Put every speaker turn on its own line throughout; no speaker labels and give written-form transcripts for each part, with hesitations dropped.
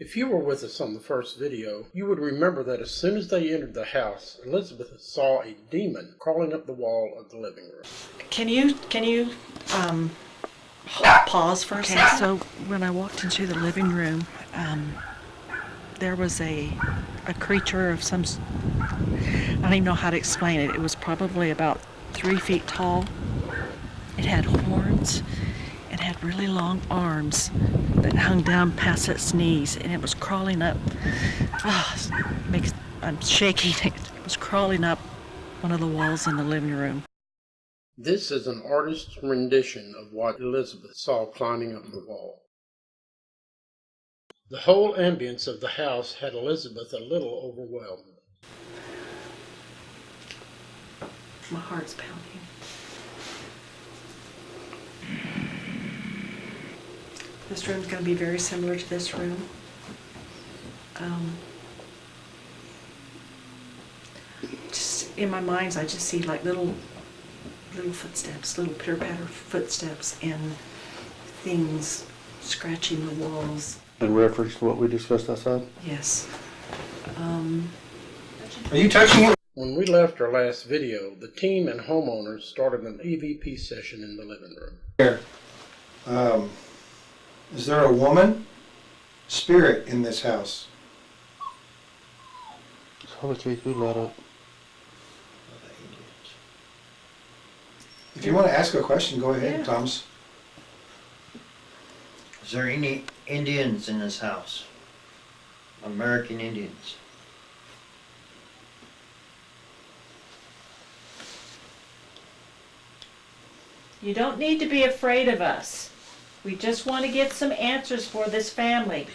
If you were with us on the first video, you would remember that as soon as they entered the house, Elizabeth saw a demon crawling up the wall of the living room.
Can you pause for a second? So when I walked into the living room, there was a creature of some, I don't even know how to explain it. It was probably about 3 feet tall. It had horns. It had really long arms that hung down past its knees, and it was crawling up. I'm shaking. It was crawling up one of the walls in the living room.
This is an artist's rendition of what Elizabeth saw climbing up the wall. The whole ambience of the house had Elizabeth a little overwhelmed.
My heart's pounding. This room's going to be very similar to this room. Just in my mind, I just see like little footsteps, little pitter-patter footsteps, and things scratching the walls.
In reference to what we discussed outside?
Yes.
Are you touching it?
When we left our last video, the team and homeowners started an EVP session in the living room.
Here. Is there a woman spirit in this house?
Saw the K2 light up.
If you want to ask a question, go ahead,
Yeah.
Thomas.
Is there any Indians in this house? American Indians?
You don't need to be afraid of us. We just want to get some answers for this family.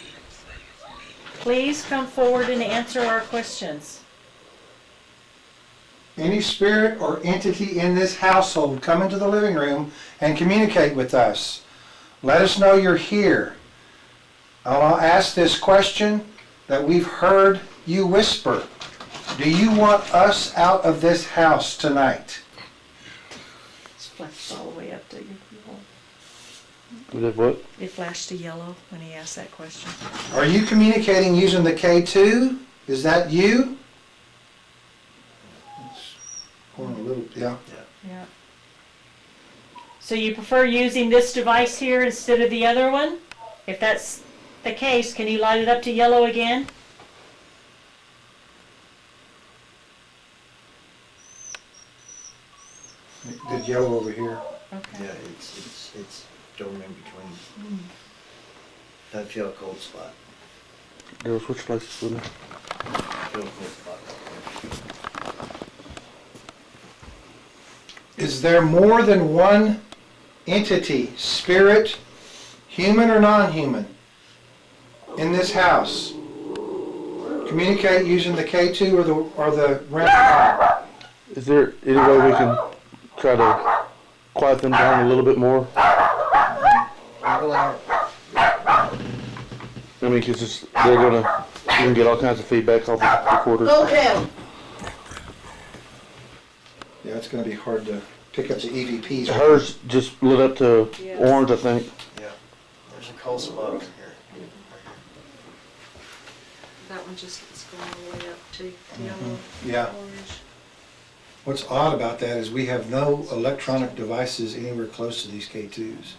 Please come forward and answer our questions.
Any spirit or entity in this household come into the living room and communicate with us. Let us know you're here. I'll ask this question that we've heard you whisper. Do you want us out of this house tonight?
It's flashed all the way up to you.
We did what?
It flashed to yellow when he asked that question.
Are you communicating using the K2? Is that you? It's going a little, yeah.
Yeah. So you prefer using this device here instead of the other one? If that's the case, can you light it up to yellow again?
Did yellow over here.
Okay.
Yeah, it's going in between. I feel a cold spot.
There was which places with me?
I feel a cold spot.
Is there more than one entity, spirit, human or non-human, in this house? Communicate using the K2 or the Rem-Pod.
Is there any way we can try to quiet them down a little bit more? I mean, because they're gonna get all kinds of feedback off the recorders.
Go down.
Yeah, it's going to be hard to pick up the EVPs.
Hers just lit up to orange, I think.
Yeah, there's a cold spot over here.
That one just is going all the way up to yellow,
Yeah.
orange.
What's odd about that is we have no electronic devices anywhere close to these K2s.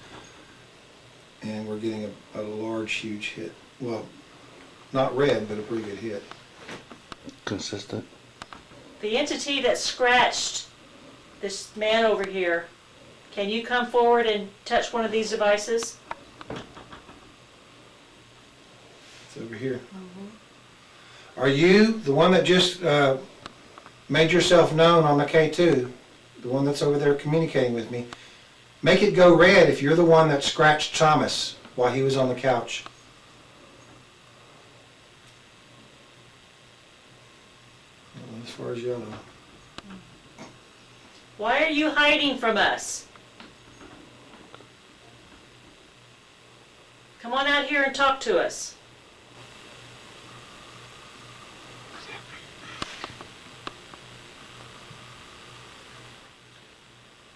And we're getting a large, huge hit. Well, not red, but a pretty good hit.
Consistent.
The entity that scratched this man over here, can you come forward and touch one of these devices?
It's over here. Are you the one that just made yourself known on the K2? The one that's over there communicating with me? Make it go red if you're the one that scratched Thomas while he was on the couch. As far as yellow.
Why are you hiding from us? Come on out here and talk to us.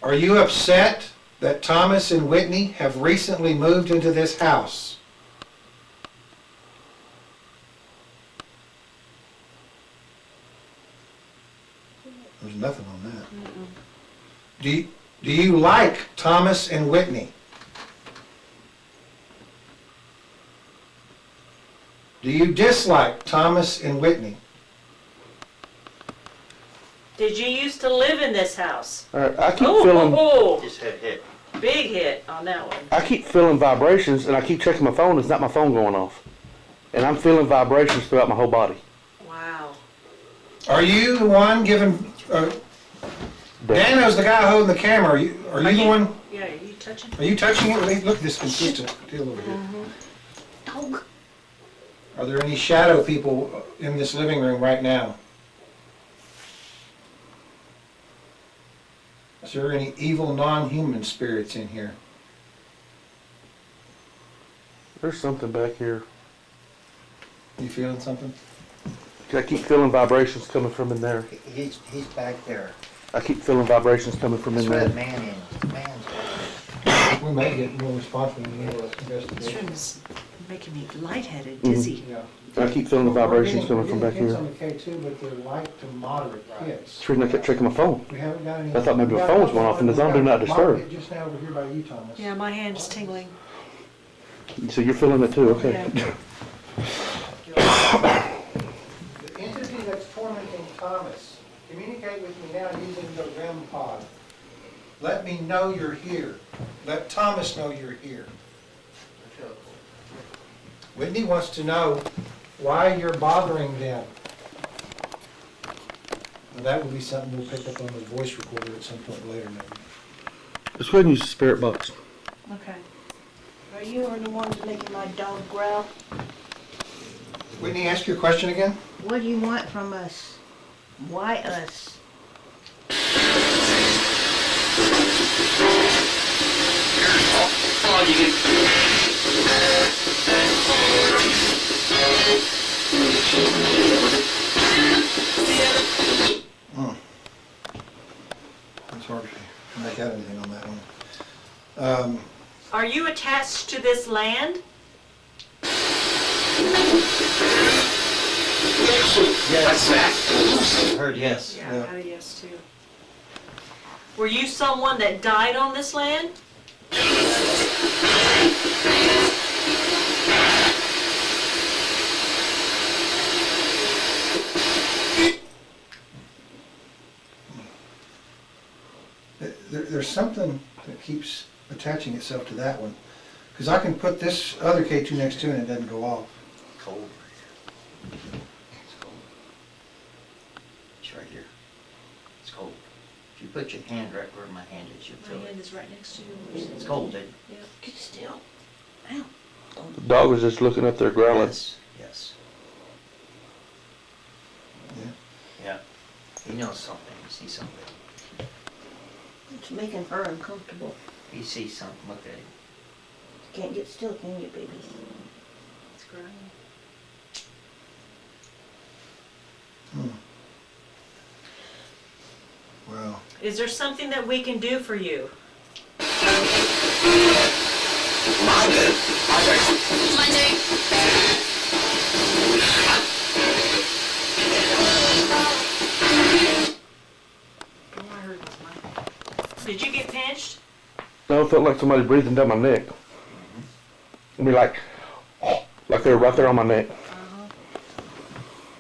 Are you upset that Thomas and Whitney have recently moved into this house? There's nothing on that. Do you like Thomas and Whitney? Do you dislike Thomas and Whitney?
Did you used to live in this house?
All right, I keep feeling.
Just hit.
Big hit on that one.
I keep feeling vibrations, and I keep checking my phone. It's not my phone going off, and I'm feeling vibrations throughout my whole body.
Wow.
Are you the one giving? Dano's the guy holding the camera. Are you the one?
Yeah, are you touching?
Are you touching it? Look at this consistent deal over here. Are there any shadow people in this living room right now? Is there any evil non-human spirits in here?
There's something back here.
You feeling something?
I keep feeling vibrations coming from in there.
He's back there.
I keep feeling vibrations coming from
That's
in
where
there.
the man is. The man's back
We may get more response when we do
This
investigation.
room is making me lightheaded, dizzy.
Yeah.
I keep feeling the vibrations coming from back
We're getting
here.
hits on the K2, but they're light to moderate hits.
It's the reason I kept checking my phone.
We haven't got any.
I thought maybe my phone was going off in the zone, do not disturb.
Hit just now over here by you, Thomas.
Yeah, my hand's tingling.
So you're feeling it too, okay?
Yeah.
The entity that's tormenting Thomas, communicate with me now using the Rem-Pod. Let me know you're here. Let Thomas know you're here. Whitney wants to know why you're bothering them. Well, that will be something we'll pick up on the voice recorder at some point later, maybe.
Let's go ahead and use the spirit box.
Okay.
Are you the ones making my dog growl?
Whitney, ask your question again.
What do you want from us? Why us?
It's hard to make out anything on that one.
Are you attached to this land?
Yes. I heard yes.
Yeah,
Yeah.
I got a yes too. Were you someone that died on this land?
There's something that keeps attaching itself to that one. Because I can put this other K2 next to it and it doesn't go off.
Cold. It's cold. It's right here. It's cold. If you put your hand right where my hand is, you'll feel it.
is right next to yours.
It's cold, dude.
Get still.
The dog was just looking up there growling.
Yes. Yes.
Yeah.
Yeah. He knows something. He sees something.
It's making her uncomfortable.
He sees something. Look at him.
Can't get still, can you, baby?
It's growing.
Well,
Is there something that we can do for you? Did you get pinched?
No, it felt like somebody breathing down my neck. I mean, like they were right there on my neck.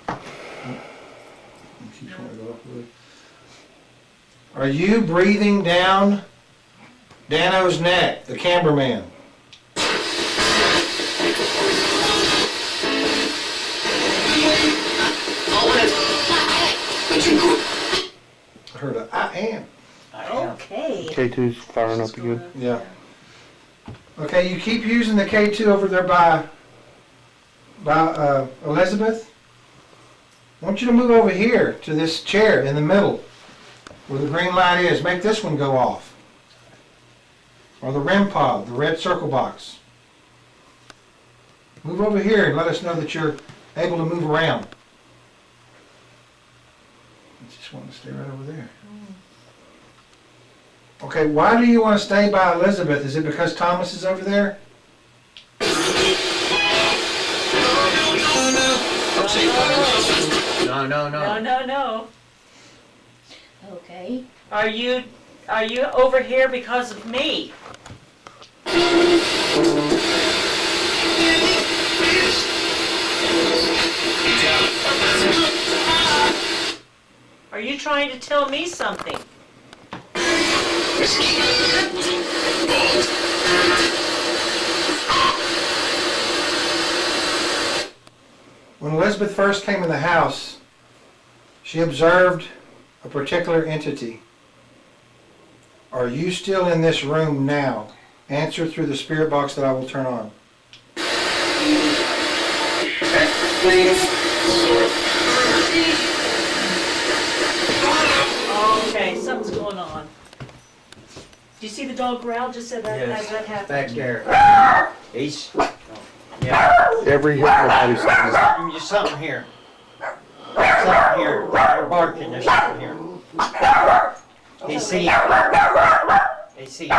it keeps wanting to go up with it. Are you breathing down Dano's neck, the cameraman? I heard a I am.
I am.
Okay.
K2's firing up again.
Yeah. Okay, you keep using the K2 over there by Elizabeth. I want you to move over here to this chair in the middle where the green light is. Make this one go off. Or the Rem-Pod, the red circle box. Move over here and let us know that you're able to move around. I just want to stay right over there. Okay, why do you want to stay by Elizabeth? Is it because Thomas is over there?
No.
No.
Okay.
Are you over here because of me? Are you trying to tell me something?
When Elizabeth first came in the house, she observed a particular entity. Are you still in this room now? Answer through the spirit box that I will turn on.
Okay, something's going on. Do you see the dog growl just as that happened?
Back there. He's, yeah,
Every hypnotized
there's something here. Something here. They're barking, there's something here. They see him. They see him.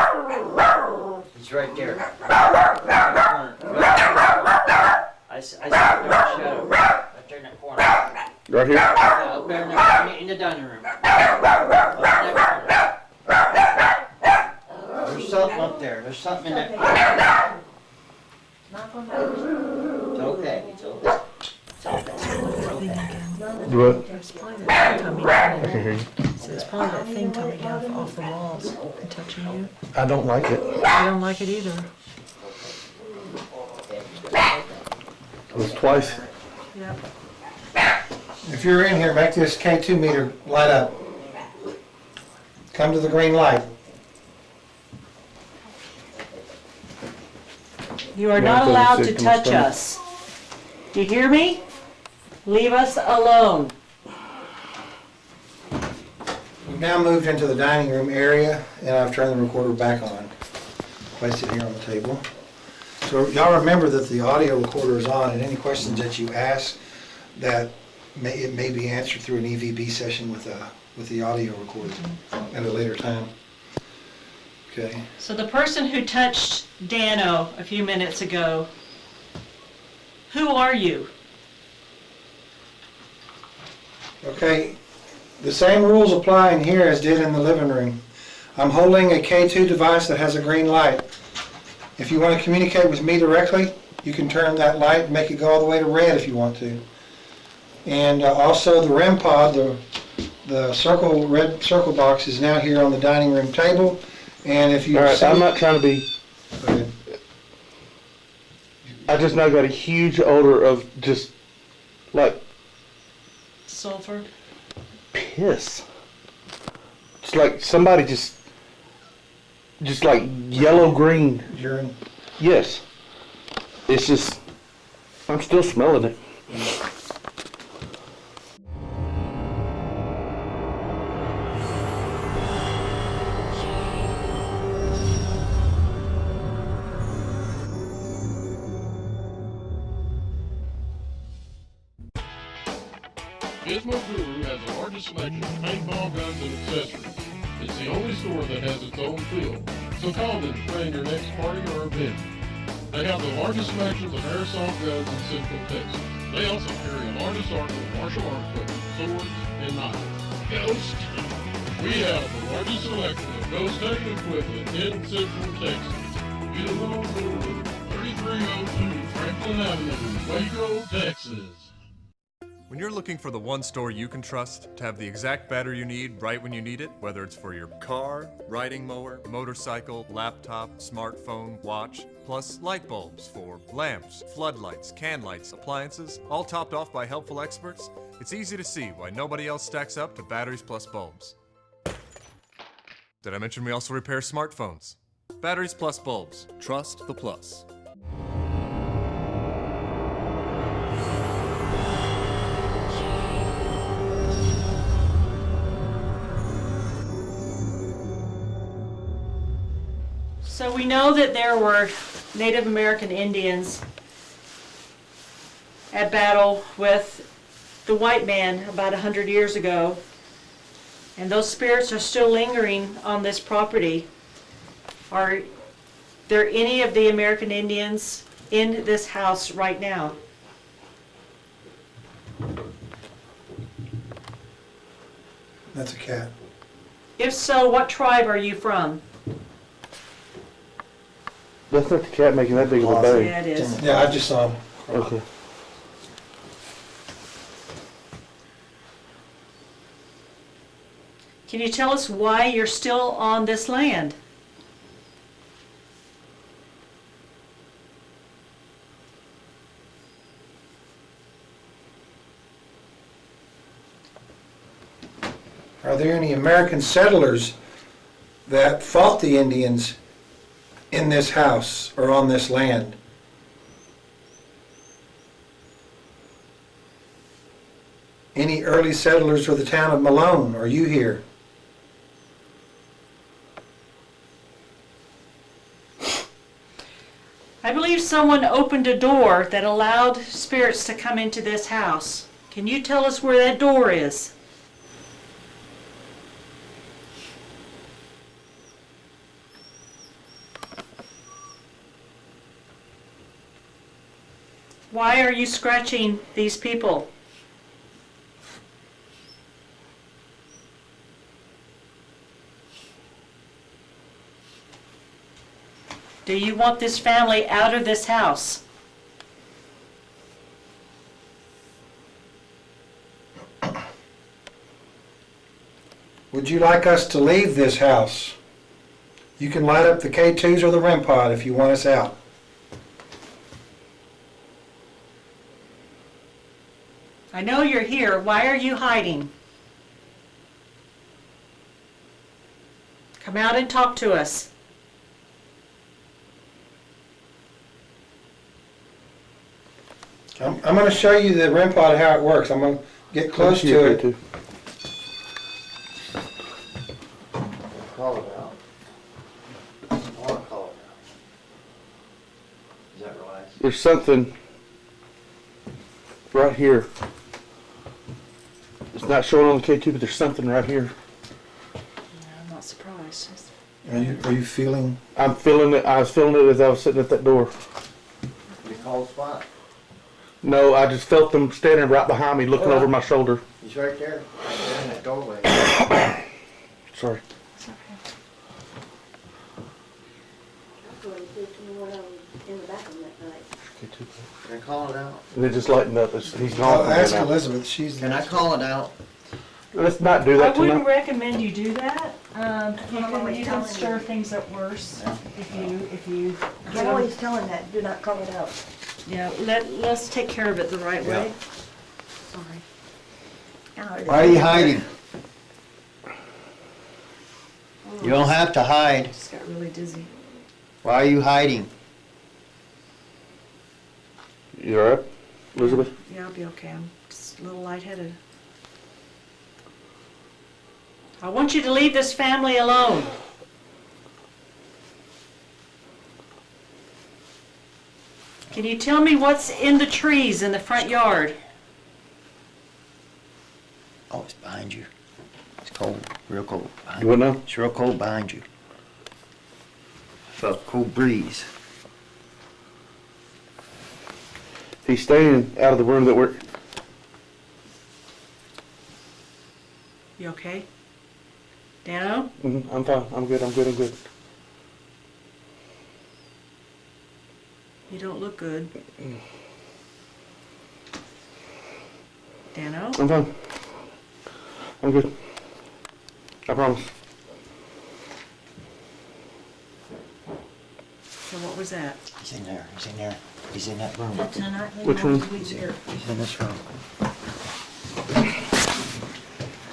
He's right there. I see him in the shadow. Right there in that corner.
right here.
Yeah, up there in the dining room. Up in that corner. There's something up there. There's something in that corner. It's okay. It's okay.
What?
It's probably that thing coming
I can hear you.
So it's probably that thing coming down off the walls and touching you.
I don't like it.
I don't like it either.
It was twice.
Yep.
If you're in here, make this K2 meter light up. Come to the green light.
You are not allowed to touch us. Do you hear me? Leave us alone.
We've now moved into the dining room area, and I've turned the recorder back on. Placed it here on the table. So y'all remember that the audio recorder is on, and any questions that you ask, that it may be answered through an EVB session with the audio recorder at a later time. Okay.
So the person who touched Dano a few minutes ago, who are you?
Okay, the same rules apply in here as did in the living room. I'm holding a K2 device that has a green light. If you want to communicate with me directly, you can turn that light and make it go all the way to red if you want to. And also the Rem-Pod, the red circle box is now here on the dining room table. And if you
All right,
see,
I'm not trying to be.
Go ahead.
I just now got a huge odor of just like
Sulfur.
piss. It's like somebody just like yellow green.
Urine.
Yes. It's just I'm still smelling it.
Gizmo Guru has the largest selection of paintball guns and accessories. It's the only store that has its own feel, so call them to plan your next party or event. They have the largest selection of airsoft guns in Central Texas. They also carry a large assortment of martial art equipment, swords, and knives. Ghost! We have the largest selection of ghost taking equipment in Central Texas. Gizmo Guru, 3302 Franklin Avenue, Waco, Texas.
When you're looking for the one store you can trust to have the exact battery you need right when you need it, whether it's for your car, riding mower, motorcycle, laptop, smartphone, watch, plus light bulbs for lamps, floodlights, can lights, appliances, all topped off by helpful experts, it's easy to see why nobody else stacks up to batteries plus bulbs. Did I mention we also repair smartphones? Batteries plus bulbs. Trust the plus.
So we know that there were Native American Indians at battle with the white man about 100 years ago, and those spirits are still lingering on this property. Are there any of the American Indians in this house right now?
That's a cat.
If so, what tribe are you from?
That's not the cat making that big of a bang.
Yeah, it is.
Yeah, I just saw him.
Okay.
Can you tell us why you're still on this land?
Are there any American settlers that fought the Indians in this house or on this land? Any early settlers of the town of Malone? Are you here?
I believe someone opened a door that allowed spirits to come into this house. Can you tell us where that door is? Why are you scratching these people? Do you want this family out of this house?
Would you like us to leave this house? You can light up the K2s or the Rem-Pod if you want us out.
I know you're here. Why are you hiding? Come out and talk to us.
I'm going to show you the Rem-Pod, how it works. I'm going to get close to it.
Call it out. I want to call it out. Is that right?
There's something right here. It's not showing on the K2, but there's something right here.
I'm not surprised.
Are you feeling?
I'm feeling it. I was feeling it as I was sitting at that door.
You call spot.
No, I just felt them standing right behind me, looking over my shoulder.
He's right there in that doorway.
Sorry.
In the bathroom that night.
Can I call it out?
And it just lightened up. He's gone.
I'll
from
ask
there now.
Elizabeth. She's.
Can I call it out?
Let's not do
I
that
wouldn't
tonight.
recommend you do that. You can stir things up worse if you.
I'm always telling that, do not call it out.
Yeah, let's take care of it the right way. Sorry.
Why are you hiding? You don't have to hide.
Just got really dizzy.
Why are you hiding?
You alright, Elizabeth?
Yeah, I'll be okay. I'm just a little lightheaded. I want you to leave this family alone. Can you tell me what's in the trees in the front yard?
Oh, it's behind you. It's cold, real cold. Behind
You what now?
It's real cold behind you. Felt a cool breeze.
He's staying out of the room that we're.
You okay? Dano?
I'm fine. I'm good. I'm good. I'm good.
You don't look good. Dano?
I'm fine. I'm good. I promise.
So what was that?
He's in there. He's in there. He's in that room.
That's not
Which room?
He's here. He's in this room.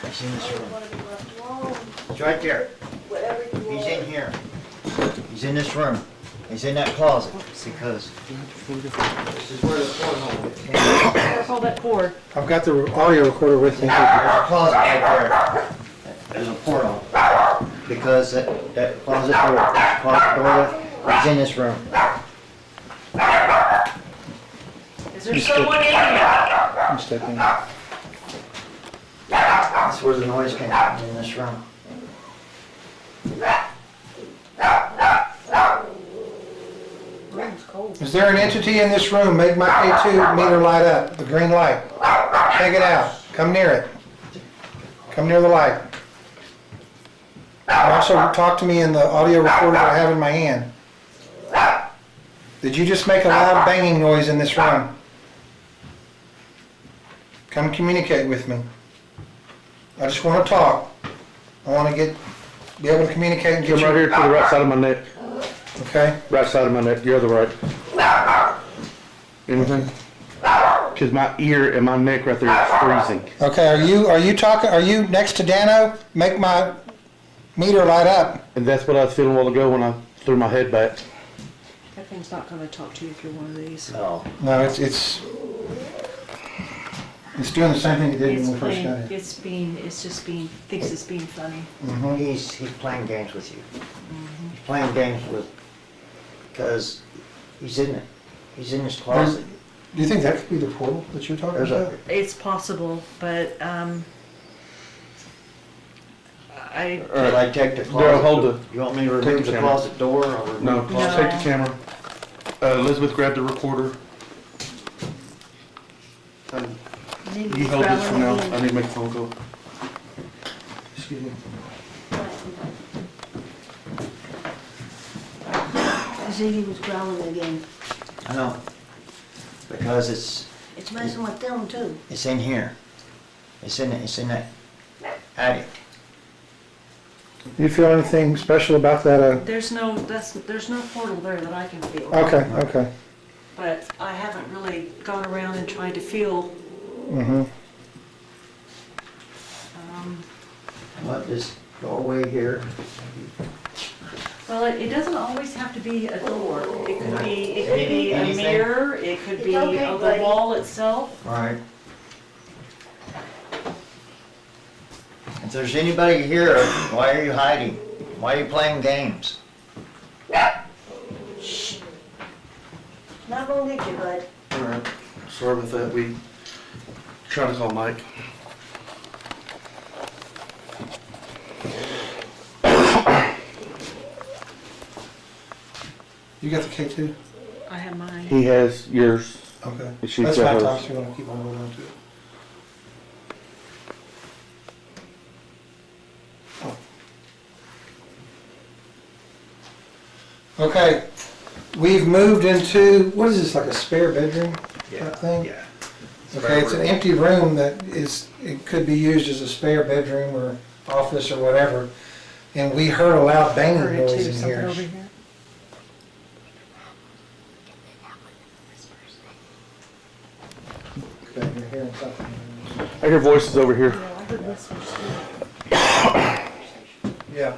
He's in this room. He's right there. He's in here. He's in this room. He's in that closet because this is where the portal is.
Careful that cord.
I've got the audio recorder with me.
There's a closet right there. There's a portal because that closet door, he's in this room.
Is there someone in here?
I'm stepping.
That's where the noise came from, in this room.
Is there an entity in this room? Make my K2 meter light up, the green light. Take it out. Come near it. Come near the light. And also talk to me in the audio recorder that I have in my hand. Did you just make a loud banging noise in this room? Come communicate with me. I just want to talk. I want to be able to communicate and get
Come right here to the right side of my neck.
Okay?
Right side of my neck. You're the right. Anything? Because my ear and my neck right there is freezing.
Okay, are you next to Dano? Make my meter light up.
And that's what I was feeling a while ago when I threw my head back.
That thing's not gonna talk to you through one of these.
No.
No, it's doing the same thing it did
It's
when we first
playing,
got it.
Thinks it's being funny.
He's playing games with you. He's playing games with, because he's in it. He's in his closet.
Do you think that could be the portal that you're talking
There's
about?
It's possible, but,
Should I take the
Daryl,
closet?
hold the.
You want me to
take
remove
the
the
camera.
closet door or remove
No,
the closet?
take the camera. Elizabeth, grab the recorder. You hold this for now. I need to make a phone call. Excuse me.
See, he was growling again.
I know. Because
It's messing with them too.
it's in here. It's in that attic.
You feel anything special about that?
there's no portal there that I can feel.
Okay.
But I haven't really gone around and tried to feel,
Mm-hmm.
What, this doorway here?
well, it doesn't always have to be a door. It could be a
Anything?
mirror, it could
It's
be
okay,
the
buddy.
wall itself.
Right. If there's anybody here, why are you hiding? Why are you playing games?
Shh. Not gonna get you, bud.
Alright, sorry about that. We trying to call Mike.
You got the K2?
I have mine.
He has yours.
Okay.
And she's
That's
got
fine,
hers.
Tom, so you want to keep on holding on to it. Okay, we've moved into, what is this, like a spare bedroom type thing?
Yeah.
Okay, it's an empty room that it could be used as a spare bedroom or office or whatever. And we heard a loud banging
Heard it too,
noise in
something
here.
over here.
Okay, you're hearing something.
I hear voices over here.
Yeah, I heard whispers too.
Yeah.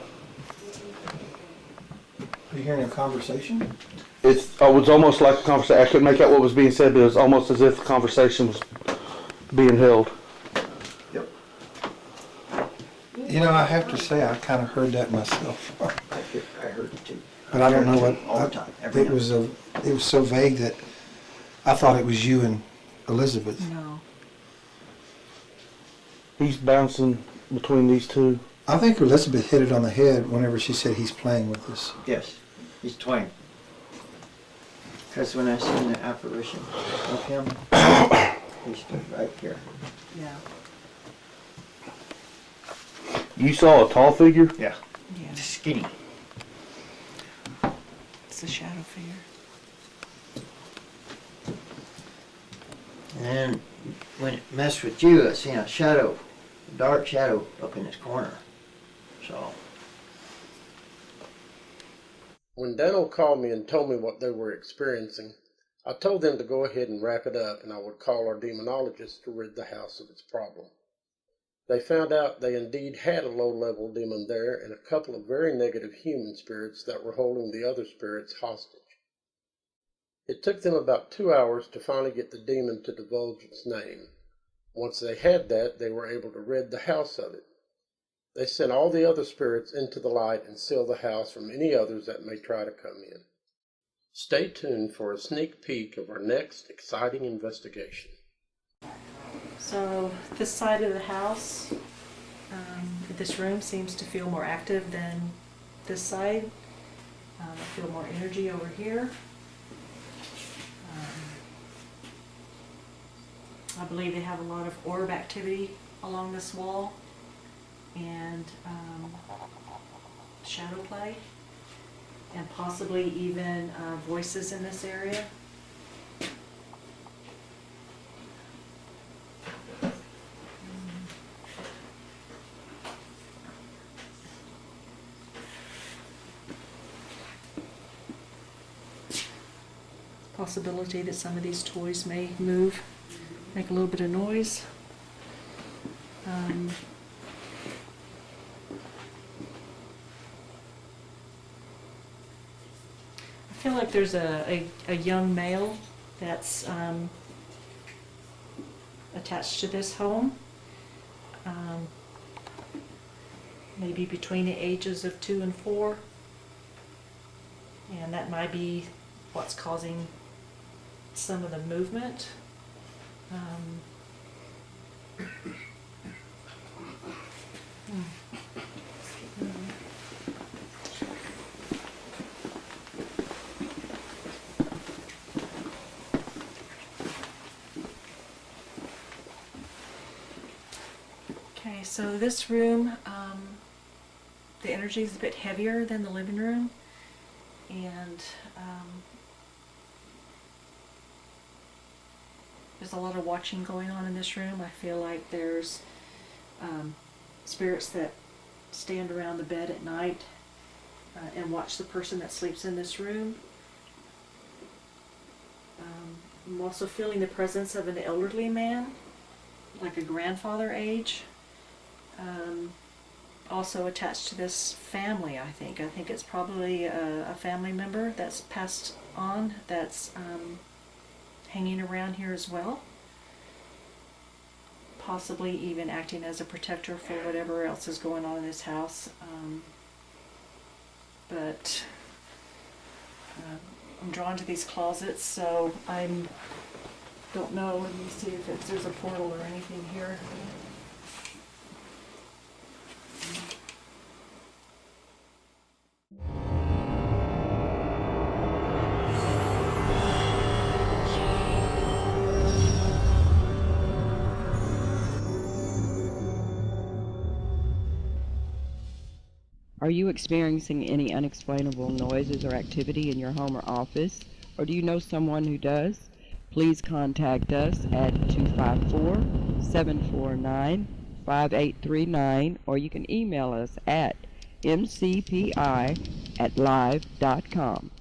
Are you hearing a conversation?
It was almost like a conversation. I couldn't make out what was being said, but it was almost as if the conversation was being held.
Yep.
You know, I have to say, I kind of heard that myself.
I heard it too.
But I don't know what,
All the time, every
it
night.
was so vague that I thought it was you and Elizabeth.
No.
He's bouncing between these two.
I think Elizabeth hit it on the head whenever she said he's playing with us.
Yes, he's toying. Because when I seen the apparition of him, he stood right here.
Yeah.
You saw a tall figure?
Yeah.
Yeah.
Skinny.
It's a shadow figure.
And when it messed with you, I seen a shadow, a dark shadow up in this corner. So,
When Daniel called me and told me what they were experiencing, I told them to go ahead and wrap it up and I would call our demonologist to rid the house of its problem. They found out they indeed had a low-level demon there and a couple of very negative human spirits that were holding the other spirits hostage. It took them about 2 hours to finally get the demon to divulge its name. Once they had that, they were able to rid the house of it. They sent all the other spirits into the light and sealed the house from any others that may try to come in. Stay tuned for a sneak peek of our next exciting investigation.
So this side of the house, this room seems to feel more active than this side. I feel more energy over here. I believe they have a lot of orb activity along this wall. And shadow play and possibly even voices in this area. Possibility that some of these toys may move, make a little bit of noise. I feel like there's a young male that's attached to this home, maybe between the ages of 2 and 4, and that might be what's causing some of the movement. Okay, so this room, the energy is a bit heavier than the living room, and there's a lot of watching going on in this room. I feel like there's spirits that stand around the bed at night and watch the person that sleeps in this room. I'm also feeling the presence of an elderly man, like a grandfather age, also attached to this family, I think. I think it's probably a family member that's passed on that's hanging around here as well, possibly even acting as a protector for whatever else is going on in this house. But I'm drawn to these closets, so I don't know. Let me see if there's a portal or anything here.
Are you experiencing any unexplainable noises or activity in your home or office, or do you know someone who does? Please contact us at 254-749-5839, or you can email us at mcpi@live.com.